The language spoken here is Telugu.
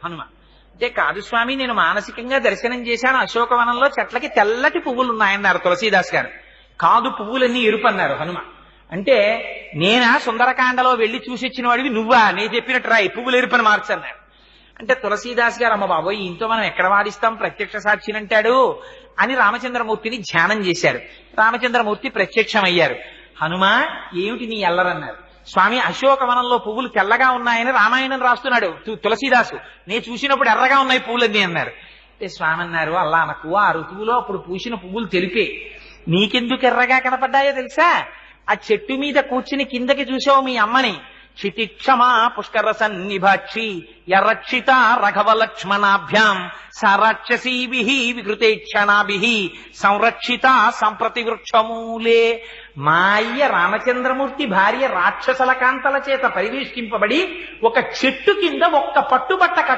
హనుమ. అంటే కాదు స్వామి, నేను మానసికంగా దర్శనం చేశాను, అశోకవనంలో చెట్లకి తెల్లటి పువ్వులు ఉన్నాయన్నారు తులసీదాస్ గారు. కాదు, పువ్వులన్నీ ఎరుపు అన్నారు హనుమ. అంటే నేనా సుందరకాండలో వెళ్లి చూసి వచ్చిన వాడివి నువ్వా, నేను చెప్పినట్టు రాయి పువ్వులు ఎరుపని మార్చన్నారు. అంటే తులసీదాస్ గారు, అమ్మ బాబోయ్ ఇంతో మనం ఎక్కడ వాదిస్తాం, ప్రత్యక్ష సాక్షినంటాడు అని రామచంద్రమూర్తిని ధ్యానం చేశారు. రామచంద్రమూర్తి ప్రత్యక్షమయ్యారు. హనుమ ఏమిటి నీ ఎల్లరన్నారు. స్వామి, అశోకవనంలో పువ్వులు తెల్లగా ఉన్నాయని రామాయణం రాస్తున్నాడు తులసీదాసు, నేను చూసినప్పుడు ఎర్రగా ఉన్నాయి పువ్వులన్నీ అన్నారు. అంటే స్వామి అన్నారు, అల్లా అనకు, ఆ ఋతువులో అప్పుడు పూసిన పువ్వులు తెలిపే, నీకెందుకు ఎర్రగా కనపడ్డాయో తెలుసా? ఆ చెట్టు మీద కూర్చుని కిందకి చూసావు మీ అమ్మని, క్షితిక్షమా పుష్కర సన్నిభాక్షి యరక్షిత రఘవ లక్ష్మణాభ్యాం సరాక్షసీభి వికృతేక్షణాభి సంరక్షిత సంప్రతి వృక్షమూలే. మా అయ్య రామచంద్రమూర్తి భార్య రాక్షసల కాంతల చేత పరివేష్టింపబడి ఒక చెట్టు కింద ఒక్క పట్టుబట్ట